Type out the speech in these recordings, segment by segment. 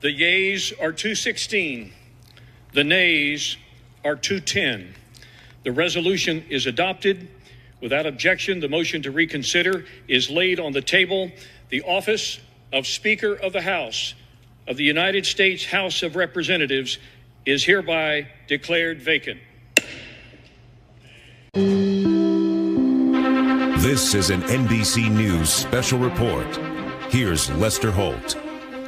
The yeas are 216. The nays are 210. The resolution is adopted. Without objection, the motion to reconsider is laid on the table. The office of Speaker of the House of the United States House of Representatives is hereby declared vacant. This is an NBC News special report. Here's Lester Holt.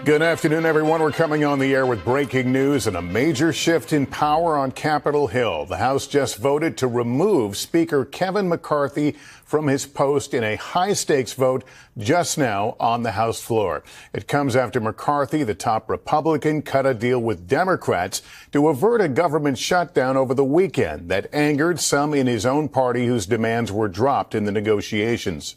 Good afternoon, everyone. We're coming on the air with breaking news and a major shift in power on Capitol Hill. The House just voted to remove Speaker Kevin McCarthy from his post in a high-stakes vote just now on the House floor. It comes after McCarthy, the top Republican, cut a deal with Democrats to avert a government shutdown over the weekend that angered some in his own party whose demands were dropped in the negotiations.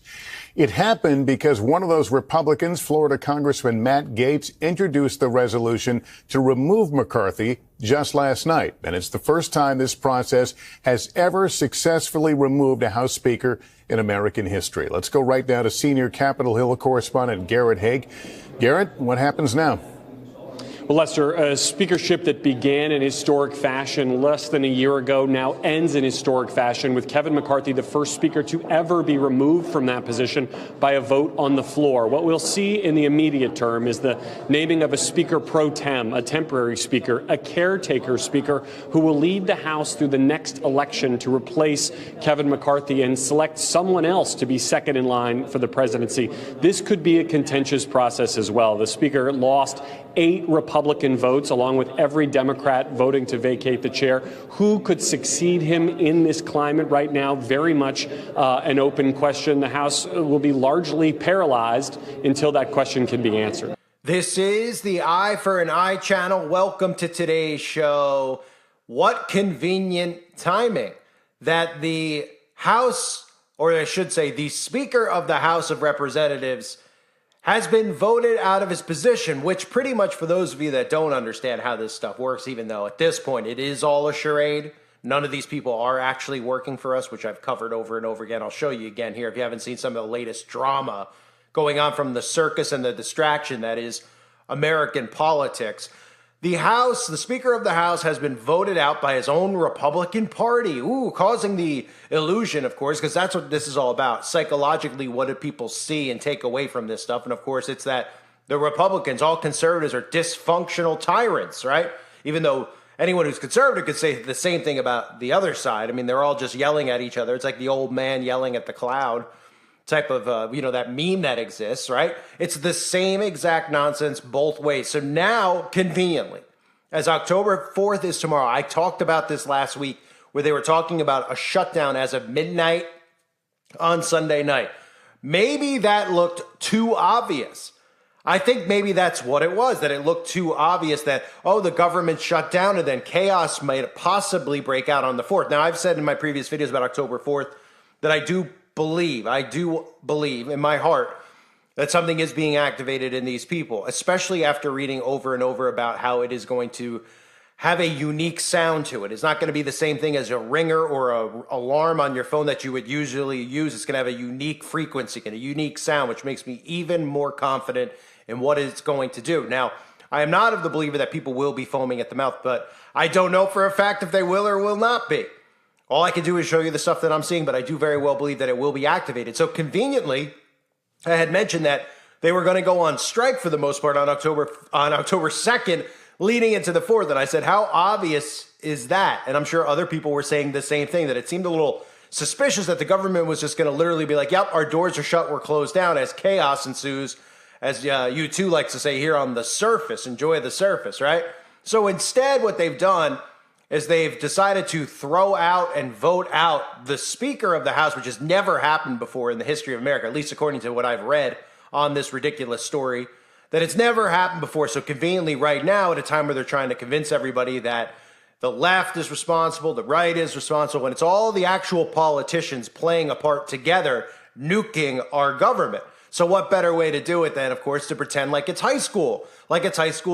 It happened because one of those Republicans, Florida Congressman Matt Gaetz, introduced the resolution to remove McCarthy just last night. And it's the first time this process has ever successfully removed a House Speaker in American history. Let's go right now to senior Capitol Hill correspondent Garrett Haake. Garrett, what happens now? Well, Lester, a speakership that began in historic fashion less than a year ago now ends in historic fashion, with Kevin McCarthy the first speaker to ever be removed from that position by a vote on the floor. What we'll see in the immediate term is the naming of a speaker pro tem, a temporary speaker, a caretaker speaker who will lead the House through the next election to replace Kevin McCarthy and select someone else to be second in line for the presidency. This could be a contentious process as well. The speaker lost 8 Republican votes, along with every Democrat voting to vacate the chair. Who could succeed him in this climate right now? Very much an open question. The House will be largely paralyzed until that question can be answered. This is the Eye for an Eye channel. Welcome to today's show. What convenient timing that the House, or I should say the Speaker of the House of Representatives, has been voted out of his position, which pretty much, for those of you that don't understand how this stuff works, even though at this point it is all a charade, none of these people are actually working for us, which I've covered over and over again. I'll show you again here if you haven't seen some of the latest drama going on from the circus and the distraction that is American politics. The House, the Speaker of the House, has been voted out by his own Republican Party. Causing the illusion, of course, because that's what this is all about. Psychologically, what do people see and take away from this stuff? And of course, it's that the Republicans, all conservatives, are dysfunctional tyrants, right? Even though anyone who's conservative could say the same thing about the other side. I mean, they're all just yelling at each other. It's like the old man yelling at the cloud type of, that meme that exists, right? It's the same exact nonsense both ways. So now, conveniently, as October 4th is tomorrow, I talked about this last week where they were talking about a shutdown as of midnight on Sunday night. Maybe that looked too obvious. I think maybe that's what it was, that it looked too obvious that, the government shut down and then chaos might possibly break out on the 4th. Now, I've said in my previous videos about October 4th that I do believe in my heart that something is being activated in these people, especially after reading over and over about how it is going to have a unique sound to it. It's not going to be the same thing as a ringer or a alarm on your phone that you would usually use. It's going to have a unique frequency and a unique sound, which makes me even more confident in what it's going to do. Now, I am not of the believer that people will be foaming at the mouth, but I don't know for a fact if they will or will not be. All I can do is show you the stuff that I'm seeing, but I do very well believe that it will be activated. So conveniently, I had mentioned that they were going to go on strike for the most part on October 2nd, leading into the 4th. And I said, how obvious is that? And I'm sure other people were saying the same thing, that it seemed a little suspicious that the government was just going to literally be like, yep, our doors are shut, we're closed down, as chaos ensues, as U2 likes to say here on the surface. Enjoy the surface, right? So instead, what they've done is they've decided to throw out and vote out the Speaker of the House, which has never happened before in the history of America, at least according to what I've read on this ridiculous story, that it's never happened before. So conveniently right now, at a time where they're trying to convince everybody that the left is responsible, the right is responsible, when it's all the actual politicians playing a part together, nuking our government. So what better way to do it than, of course, to pretend like it's high school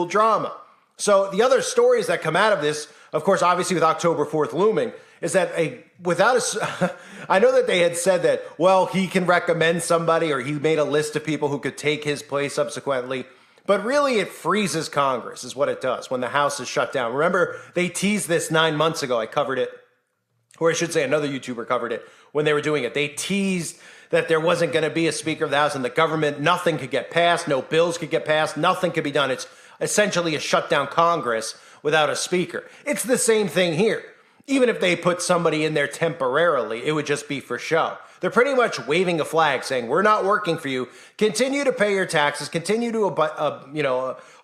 drama. So the other stories that come out of this, of course, obviously with October 4th looming, is that I know that they had said that, well, he can recommend somebody or he made a list of people who could take his place subsequently. But really, it freezes Congress is what it does when the House is shut down. Remember, they teased this 9 months ago. I covered it, or I should say another YouTuber covered it when they were doing it. They teased that there wasn't going to be a Speaker of the House in the government. Nothing could get passed. No bills could get passed. Nothing could be done. It's essentially a shut down Congress without a speaker. It's the same thing here. Even if they put somebody in there temporarily, it would just be for show. They're pretty much waving a flag saying, we're not working for you. Continue to pay your taxes. Continue to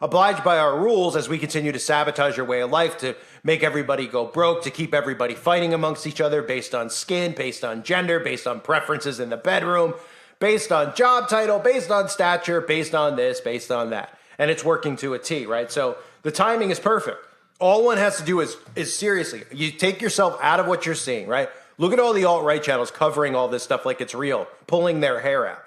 oblige by our rules as we continue to sabotage your way of life, to make everybody go broke, to keep everybody fighting amongst each other based on skin, based on gender, based on preferences in the bedroom, based on job title, based on stature, based on this, based on that. And it's working to a T, right? So the timing is perfect. All one has to do is seriously, you take yourself out of what you're seeing, right? Look at all the alt-right channels covering all this stuff like it's real, pulling their hair out,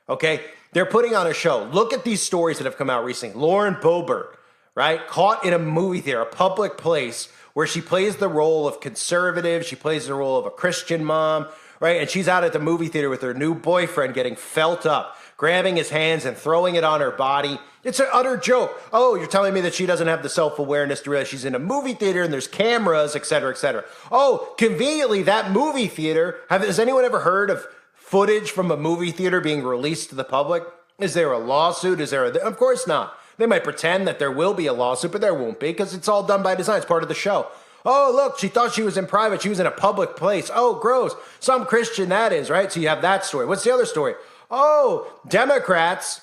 okay? They're putting on a show. Look at these stories that have come out recently. Lauren Boebert, right? Caught in a movie theater, a public place where she plays the role of conservative. She plays the role of a Christian mom, right? And she's out at the movie theater with her new boyfriend getting felt up, grabbing his hands and throwing it on her body. It's an utter joke. Oh, you're telling me that she doesn't have the self-awareness to realize she's in a movie theater and there's cameras, et cetera, et cetera. Oh, conveniently, that movie theater, has anyone ever heard of footage from a movie theater being released to the public? Is there a lawsuit? Of course not. They might pretend that there will be a lawsuit, but there won't be because it's all done by design. It's part of the show. Oh, look, she thought she was in private. She was in a public place. Oh, gross. Some Christian that is, right? So you have that story. What's the other story? Oh, Democrats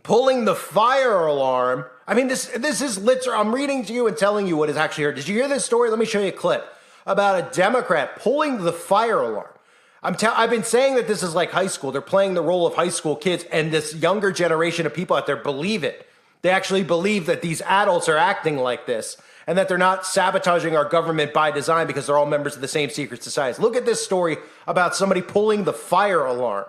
pulling the fire alarm. I mean, this is literal. I'm reading to you and telling you what is actually here. Did you hear this story? Let me show you a clip about a Democrat pulling the fire alarm. I've been saying that this is like high school. They're playing the role of high school kids, and this younger generation of people out there believe it. They actually believe that these adults are acting like this and that they're not sabotaging our government by design because they're all members of the same secret societies. Look at this story about somebody pulling the fire alarm.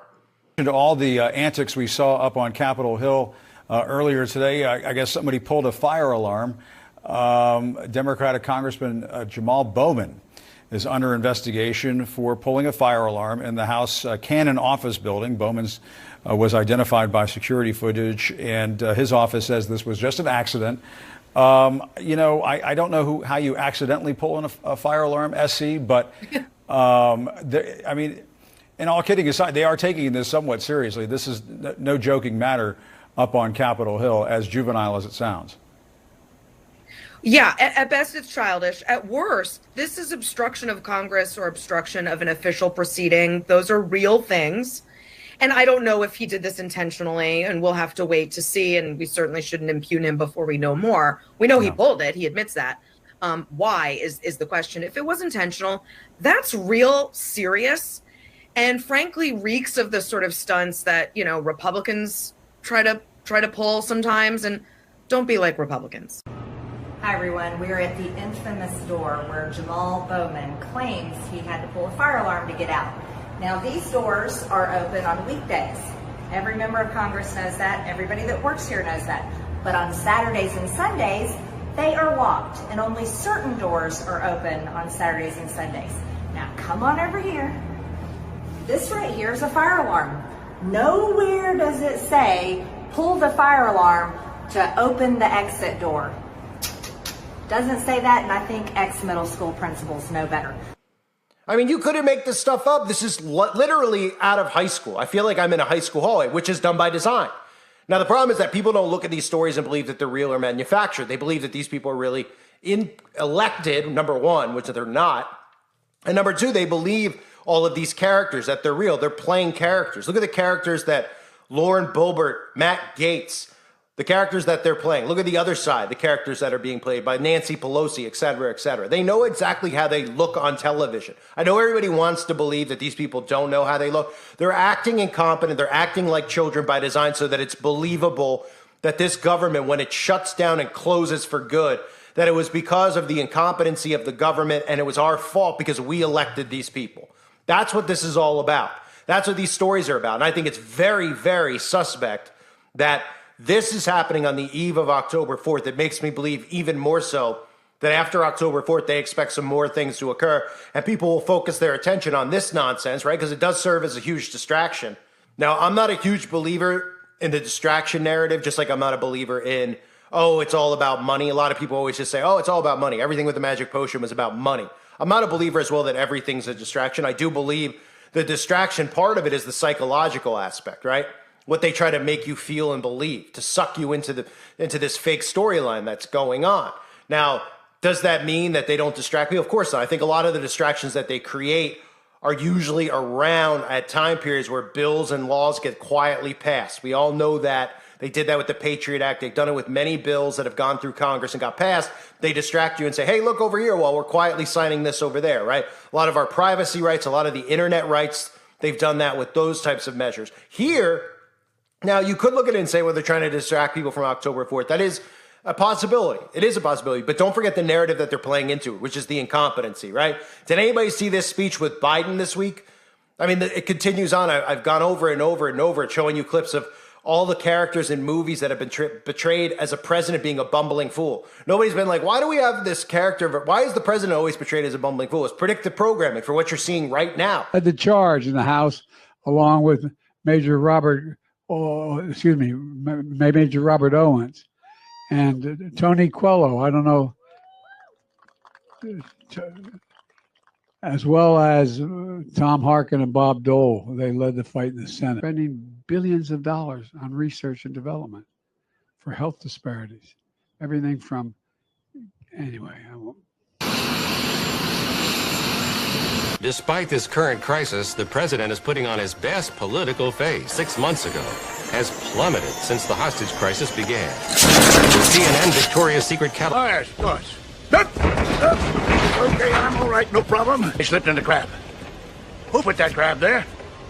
To all the antics we saw up on Capitol Hill earlier today, I guess somebody pulled a fire alarm. Democratic Congressman Jamal Bowman is under investigation for pulling a fire alarm in the House Cannon office building. Bowman's was identified by security footage, and his office says this was just an accident. I don't know how you accidentally pull in a fire alarm, SC, but I mean, and all kidding aside, they are taking this somewhat seriously. This is no joking matter up on Capitol Hill, as juvenile as it sounds. Yeah, at best it's childish. At worst, this is obstruction of Congress or obstruction of an official proceeding. Those are real things. And I don't know if he did this intentionally, and we'll have to wait to see, and we certainly shouldn't impugn him before we know more. We know he pulled it. He admits that. Why is the question. If it was intentional, that's real serious and frankly reeks of the sort of stunts that, Republicans try to pull sometimes, and don't be like Republicans. Hi everyone, we are at the infamous door where Jamal Bowman claims he had to pull a fire alarm to get out. Now these doors are open on weekdays. Every member of Congress knows that, everybody that works here knows that. But on Saturdays and Sundays, they are locked, and only certain doors are open on Saturdays and Sundays. Now come on over here. This right here is a fire alarm. Nowhere does it say, pull the fire alarm to open the exit door. Doesn't say that, and I think ex-middle school principals know better. I mean, you couldn't make this stuff up. This is literally out of high school. I feel like I'm in a high school hallway, which is done by design. Now, the problem is that people don't look at these stories and believe that they're real or manufactured. They believe that these people are really elected, number one, which they're not. And number two, they believe all of these characters, that they're real. They're playing characters. Look at the characters that Lauren Boebert, Matt Gaetz, the characters that they're playing. Look at the other side, the characters that are being played by Nancy Pelosi, et cetera, et cetera. They know exactly how they look on television. I know everybody wants to believe that these people don't know how they look. They're acting incompetent. They're acting like children by design so that it's believable that this government, when it shuts down and closes for good, that it was because of the incompetency of the government and it was our fault because we elected these people. That's what this is all about. That's what these stories are about. And I think it's very, very suspect that this is happening on the eve of October 4th. It makes me believe even more so that after October 4th, they expect some more things to occur and people will focus their attention on this nonsense, right? Because it does serve as a huge distraction. Now, I'm not a huge believer in the distraction narrative, just like I'm not a believer in, oh, it's all about money. A lot of people always just say, oh, it's all about money. Everything with the magic potion was about money. I'm not a believer as well that everything's a distraction. I do believe the distraction part of it is the psychological aspect, right? What they try to make you feel and believe, to suck you into this fake storyline that's going on. Now, does that mean that they don't distract me? Of course not. I think a lot of the distractions that they create are usually around at time periods where bills and laws get quietly passed. We all know that. They did that with the Patriot Act. They've done it with many bills that have gone through Congress and got passed. They distract you and say, hey, look over here while we're quietly signing this over there, right? A lot of our privacy rights, a lot of the internet rights, they've done that with those types of measures. Here, now you could look at it and say, well, they're trying to distract people from October 4th. That is a possibility. It is a possibility. But don't forget the narrative that they're playing into, which is the incompetency, right? Did anybody see this speech with Biden this week? I mean, it continues on. I've gone over and over and over showing you clips of all the characters in movies that have been portrayed as a president being a bumbling fool. Nobody's been like, why do we have this character? Why is the president always portrayed as a bumbling fool? It's predictive programming for what you're seeing right now. Led the charge in the House along with Major Robert Owens and Tony Coelho. I don't know, as well as Tom Harkin and Bob Dole. They led the fight in the Senate, spending billions of dollars on research and development for health disparities. Everything from, anyway, I won't. Despite this current crisis, the president is putting on his best political face. 6 months ago has plummeted since the hostage crisis began. The CNN Victoria's Secret catalog. Oh, yes, of course. Okay, I'm all right, no problem. I slipped in the crab. Who put that crab there?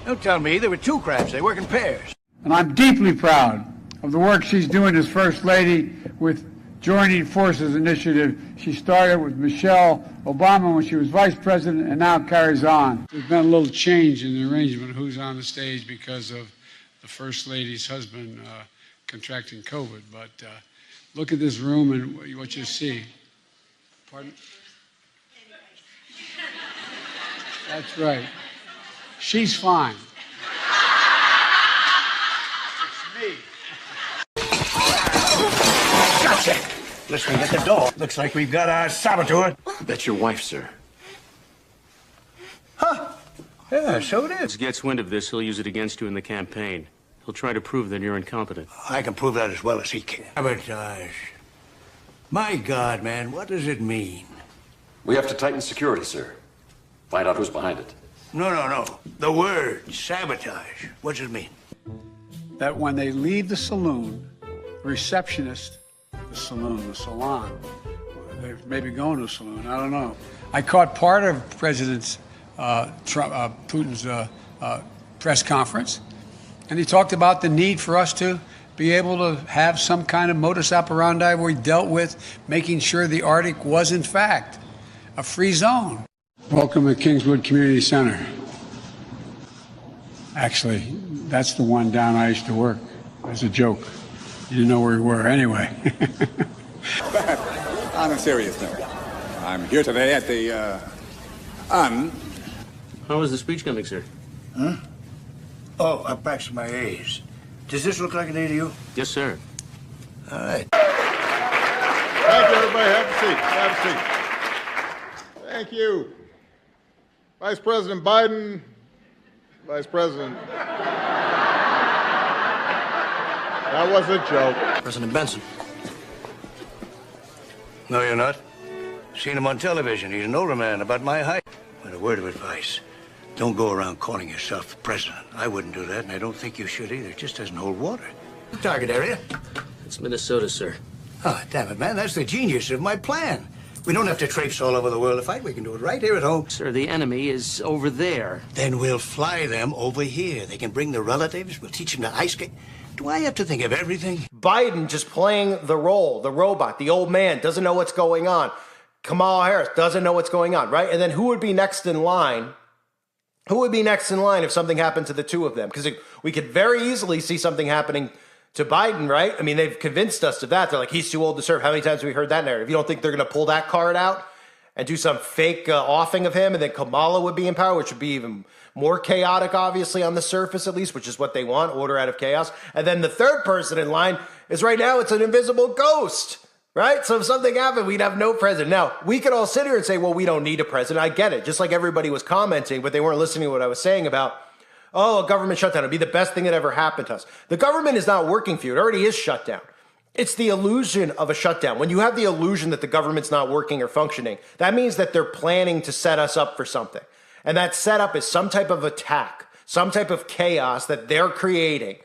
Don't tell me. There were 2 crabs. They work in pairs. And I'm deeply proud of the work she's doing as First Lady with Joining Forces Initiative. She started with Michelle Obama when she was Vice President and now carries on. There's been a little change in the arrangement of who's on the stage because of the First Lady's husband contracting COVID. But look at this room and what you see. Pardon? That's right. She's fine. It's me. Gotcha. Listening at the door. Looks like we've got our saboteur. That's your wife, sir. Huh? Yeah, so it is. If he gets wind of this, he'll use it against you in the campaign. He'll try to prove that you're incompetent. I can prove that as well as he can. Sabotage. My God, man, what does it mean? We have to tighten security, sir. Find out who's behind it. No. The word sabotage. What does it mean? That when they leave the saloon, the receptionist, the salon, they're maybe going to a saloon, I don't know. I caught part of President Putin's press conference, and he talked about the need for us to be able to have some kind of modus operandi where we dealt with making sure the Arctic was, in fact, a free zone. Welcome to Kingswood Community Center. Actually, that's the one down I used to work. As a joke. You didn't know where we were anyway. But on a serious note, I'm here today at the, How was the speech coming, sir? Huh? Oh, I practiced my A's. Does this look like an A to you? Yes, sir. All right. Thank you, everybody. Have a seat. Have a seat. Thank you. Vice President Biden, Vice President. That was a joke. President Benson. No, you're not. Seen him on television. He's an older man, about my height. But a word of advice. Don't go around calling yourself president. I wouldn't do that, and I don't think you should either. It just doesn't hold water. Target area? It's Minnesota, sir. Oh, damn it, man. That's the genius of my plan. We don't have to traipse all over the world to fight. We can do it right here at home. Sir, the enemy is over there. Then we'll fly them over here. They can bring their relatives. We'll teach them to ice skate. Do I have to think of everything? Biden just playing the role, the robot, the old man, doesn't know what's going on. Kamala Harris doesn't know what's going on, right? And then who would be next in line? Who would be next in line if something happened to the two of them? Because we could very easily see something happening to Biden, right? I mean, they've convinced us of that. They're like, he's too old to serve. How many times have we heard that narrative? You don't think they're going to pull that card out and do some fake offing of him, and then Kamala would be in power, which would be even more chaotic, obviously, on the surface at least, which is what they want, order out of chaos. And then the third person in line is right now, it's an invisible ghost, right? So if something happened, we'd have no president. Now, we could all sit here and say, well, we don't need a president. I get it, just like everybody was commenting, but they weren't listening to what I was saying about, oh, a government shutdown would be the best thing that ever happened to us. The government is not working for you. It already is shut down. It's the illusion of a shutdown. When you have the illusion that the government's not working or functioning, that means that they're planning to set us up for something. And that setup is some type of attack, some type of chaos that they're creating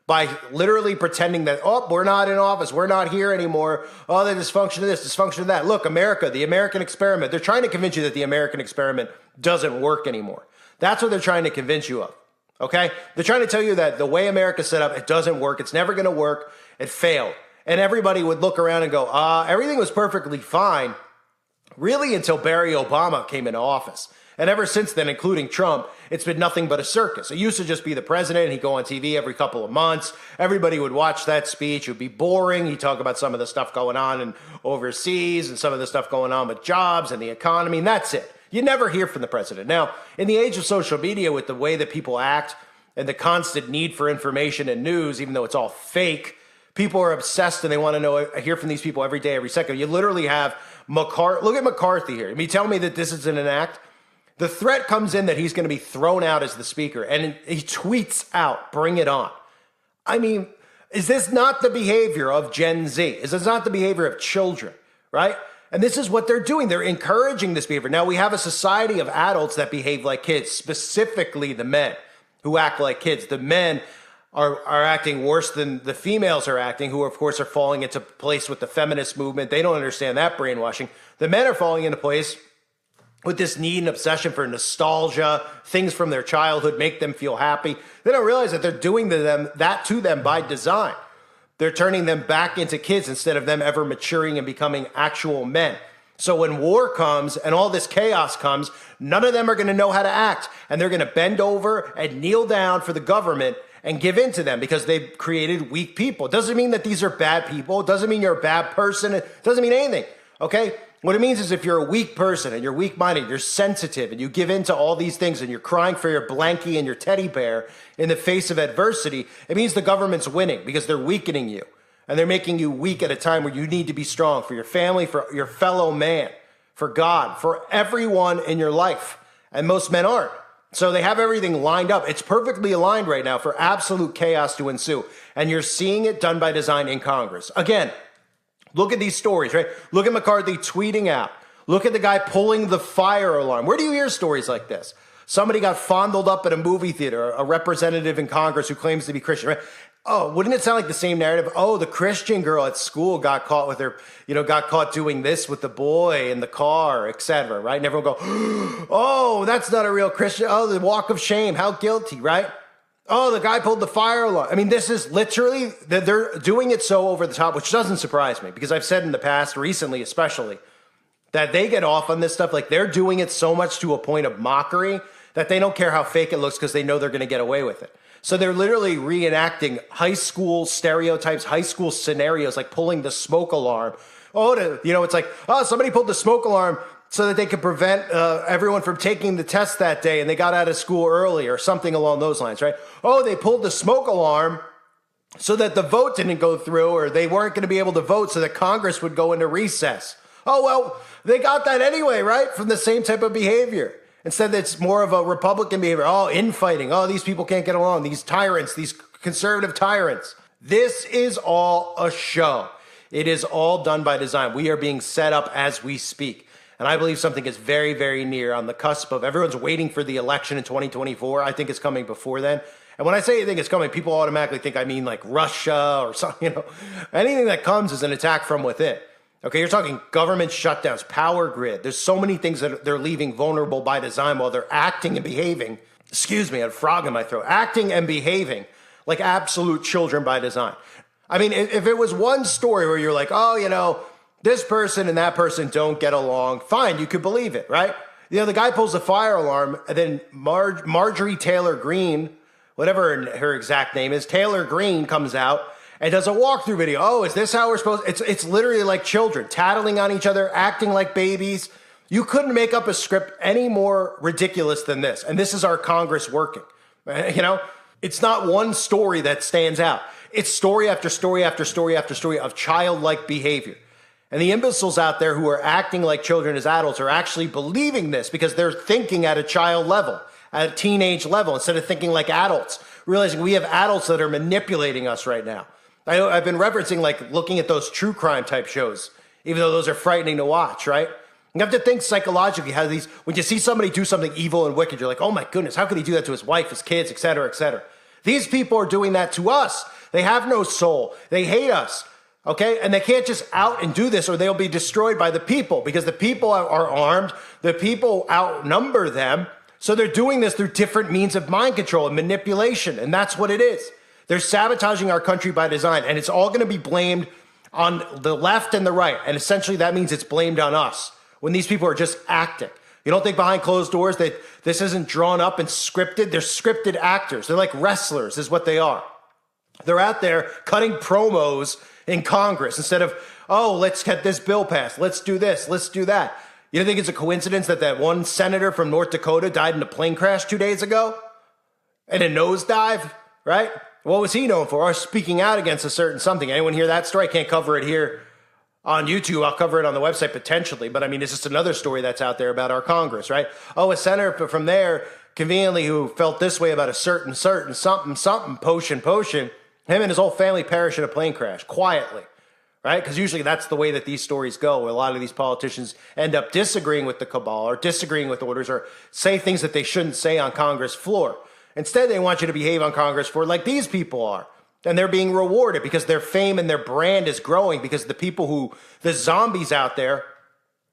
by literally pretending that, oh, we're not in office, we're not here anymore, oh, the dysfunction of this, dysfunction of that. Look, America, the American experiment. They're trying to convince you that the American experiment doesn't work anymore. That's what they're trying to convince you of, okay? They're trying to tell you that the way America's set up, it doesn't work, it's never going to work, it failed. And everybody would look around and go, everything was perfectly fine, really until Barry Obama came into office. And ever since then, including Trump, it's been nothing but a circus. It used to just be the president. He'd go on TV every couple of months. Everybody would watch that speech. It would be boring. He'd talk about some of the stuff going on overseas and some of the stuff going on with jobs and the economy, and that's it. You never hear from the president. Now, in the age of social media, with the way that people act and the constant need for information and news, even though it's all fake, people are obsessed and they want to know. I hear from these people every day, every second. You literally have McCarthy. Look at McCarthy here. I mean, tell me that this isn't an act. The threat comes in that he's going to be thrown out as the speaker, and he tweets out, bring it on. I mean, is this not the behavior of Gen Z? Is this not the behavior of children, right? And this is what they're doing. They're encouraging this behavior. Now, we have a society of adults that behave like kids, specifically the men who act like kids. The men are acting worse than the females are acting, who, of course, are falling into place with the feminist movement. They don't understand that brainwashing. The men are falling into place with this need and obsession for nostalgia, things from their childhood make them feel happy. They don't realize that they're doing that to them by design. They're turning them back into kids instead of them ever maturing and becoming actual men. So when war comes and all this chaos comes, none of them are going to know how to act. And they're going to bend over and kneel down for the government and give in to them because they've created weak people. It doesn't mean that these are bad people. It doesn't mean you're a bad person. It doesn't mean anything, okay? What it means is if you're a weak person and you're weak-minded, you're sensitive, and you give in to all these things and you're crying for your blankie and your teddy bear in the face of adversity, it means the government's winning because they're weakening you. And they're making you weak at a time where you need to be strong for your family, for your fellow man, for God, for everyone in your life. And most men aren't. So they have everything lined up. It's perfectly aligned right now for absolute chaos to ensue. And you're seeing it done by design in Congress. Again, look at these stories, right? Look at McCarthy tweeting out. Look at the guy pulling the fire alarm. Where do you hear stories like this? Somebody got fondled up at a movie theater, a representative in Congress who claims to be Christian, right? Oh, wouldn't it sound like the same narrative? Oh, the Christian girl at school got caught with her, got caught doing this with the boy in the car, etc., right? And everyone go, oh, that's not a real Christian. Oh, the walk of shame. How guilty, right? Oh, the guy pulled the fire alarm. I mean, this is literally, they're doing it so over the top, which doesn't surprise me because I've said in the past, recently especially, that they get off on this stuff. Like they're doing it so much to a point of mockery that they don't care how fake it looks because they know they're going to get away with it. So they're literally reenacting high school stereotypes, high school scenarios, like pulling the smoke alarm. It's like, oh, somebody pulled the smoke alarm so that they could prevent everyone from taking the test that day and they got out of school early or something along those lines, right? Oh, they pulled the smoke alarm so that the vote didn't go through or they weren't going to be able to vote so that Congress would go into recess. Oh, well, they got that anyway, right? From the same type of behavior. Instead, it's more of a Republican behavior. Oh, infighting. Oh, these people can't get along. These tyrants, these conservative tyrants. This is all a show. It is all done by design. We are being set up as we speak. And I believe something is very, very near on the cusp of everyone's waiting for the election in 2024. I think it's coming before then. And when I say I think it's coming, people automatically think I mean like Russia or something, Anything that comes is an attack from within. Okay, you're talking government shutdowns, power grid. There's so many things that they're leaving vulnerable by design while they're acting and behaving. Excuse me, I had a frog in my throat. Acting and behaving like absolute children by design. I mean, if it was one story where you're like, oh, this person and that person don't get along, fine, you could believe it, right? The guy pulls the fire alarm, and then Marjorie Taylor Greene, whatever her exact name is, Taylor Greene comes out and does a walkthrough video. Oh, is this how we're supposed to? It's literally like children, tattling on each other, acting like babies, You couldn't make up a script any more ridiculous than this. And this is our Congress working. You know, it's not one story that stands out. It's story after story after story after story of childlike behavior. And the imbeciles out there who are acting like children as adults are actually believing this because they're thinking at a child level, at a teenage level, instead of thinking like adults, realizing we have adults that are manipulating us right now. I've been referencing like looking at those true crime type shows, even though those are frightening to watch, right? You have to think psychologically how these, when you see somebody do something evil and wicked, you're like, oh my goodness, how could he do that to his wife, his kids, et cetera, et cetera. These people are doing that to us. They have no soul. They hate us, okay? And they can't just out and do this or they'll be destroyed by the people because the people are armed. The people outnumber them. So they're doing this through different means of mind control and manipulation. And that's what it is. They're sabotaging our country by design. And it's all going to be blamed on the left and the right. And essentially that means it's blamed on us when these people are just acting. You don't think behind closed doors that this isn't drawn up and scripted? They're scripted actors. They're like wrestlers is what they are. They're out there cutting promos in Congress instead of, oh, let's get this bill passed. Let's do this. Let's do that. You don't think it's a coincidence that that one senator from North Dakota died in a plane crash 2 days ago? In a nosedive, right? What was he known for? Or speaking out against a certain something. Anyone hear that story? I can't cover it here on YouTube. I'll cover it on the website potentially. But I mean, it's just another story that's out there about our Congress, right? Oh, a senator from there, conveniently, who felt this way about a certain something, potion. Him and his whole family perished in a plane crash, quietly, right? Because usually that's the way that these stories go. A lot of these politicians end up disagreeing with the cabal or disagreeing with orders or say things that they shouldn't say on Congress floor. Instead, they want you to behave on Congress floor like these people are. And they're being rewarded because their fame and their brand is growing because the people who, the zombies out there,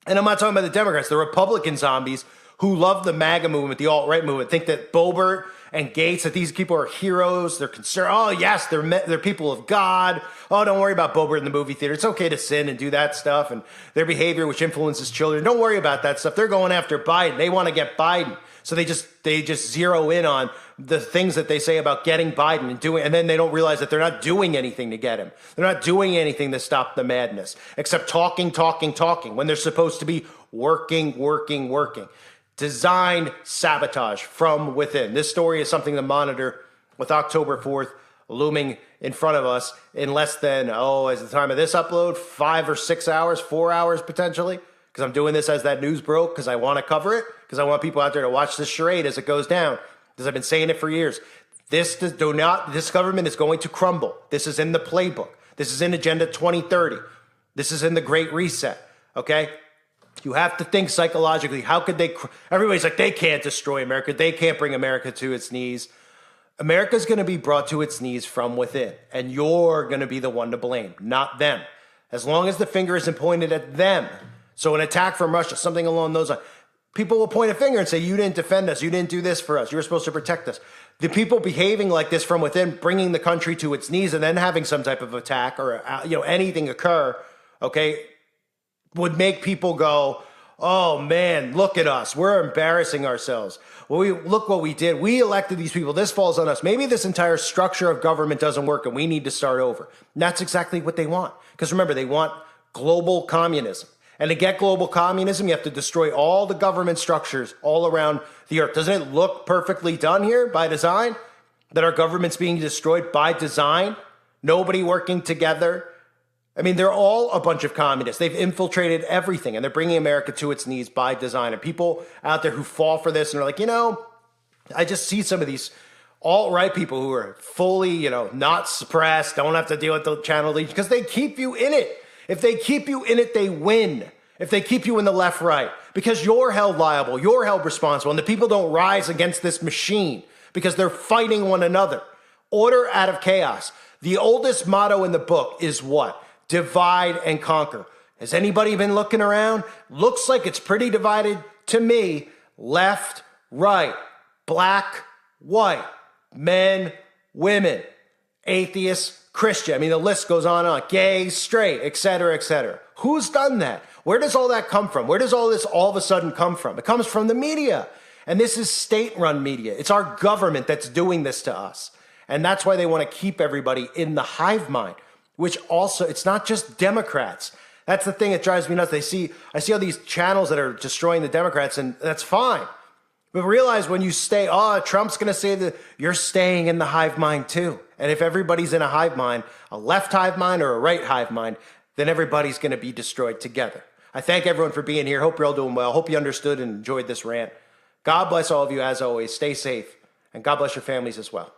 and I'm not talking about the Democrats, the Republican zombies who love the MAGA movement, the alt-right movement, think that Boebert and Gates, that these people are heroes. They're concerned. Oh, yes, they're people of God. Oh, don't worry about Boebert in the movie theater. It's okay to sin and do that stuff and their behavior, which influences children. Don't worry about that stuff. They're going after Biden. They want to get Biden. So they just zero in on the things that they say about getting Biden and then they don't realize that they're not doing anything to get him. They're not doing anything to stop the madness, except talking, when they're supposed to be working. Designed sabotage from within. This story is something to monitor with October 4th looming in front of us in less than, as the time of this upload, 5 or 6 hours, 4 hours potentially, because I'm doing this as that news broke because I want to cover it, because I want people out there to watch this charade as it goes down, because I've been saying it for years. This government is going to crumble. This is in the playbook. This is in Agenda 2030. This is in the Great Reset, okay? You have to think psychologically. How could they? Everybody's like, they can't destroy America. They can't bring America to its knees. America's going to be brought to its knees from within, and you're going to be the one to blame, not them. As long as the finger isn't pointed at them. So an attack from Russia, something along those lines, people will point a finger and say, you didn't defend us. You didn't do this for us. You were supposed to protect us. The people behaving like this from within, bringing the country to its knees and then having some type of attack or anything occur, okay, would make people go, oh man, look at us. We're embarrassing ourselves. Well, look what we did. We elected these people. This falls on us. Maybe this entire structure of government doesn't work and we need to start over. And that's exactly what they want. Because remember, they want global communism. And to get global communism, you have to destroy all the government structures all around the earth. Doesn't it look perfectly done here by design? That our government's being destroyed by design? Nobody working together? I mean, they're all a bunch of communists. They've infiltrated everything, and they're bringing America to its knees by design. And people out there who fall for this and are like, I just see some of these alt-right people who are fully, not suppressed, don't have to deal with the channel lead, because they keep you in it. If they keep you in it, they win. If they keep you in the left-right, because you're held liable, you're held responsible, and the people don't rise against this machine because they're fighting one another. Order out of chaos. The oldest motto in the book is what? Divide and conquer. Has anybody been looking around? Looks like it's pretty divided to me. Left, right, black, white, men, women, atheists, Christian. I mean, the list goes on and on. Gay, straight, et cetera, et cetera. Who's done that? Where does all that come from? Where does all this all of a sudden come from? It comes from the media. And this is state-run media. It's our government that's doing this to us. And that's why they want to keep everybody in the hive mind. Which also, it's not just Democrats. That's the thing that drives me nuts. I see all these channels that are destroying the Democrats, and that's fine. But realize when you stay, Trump's going to say that you're staying in the hive mind too. And if everybody's in a hive mind, a left hive mind or a right hive mind, then everybody's going to be destroyed together. I thank everyone for being here. Hope you're all doing well. Hope you understood and enjoyed this rant. God bless all of you as always. Stay safe. And God bless your families as well.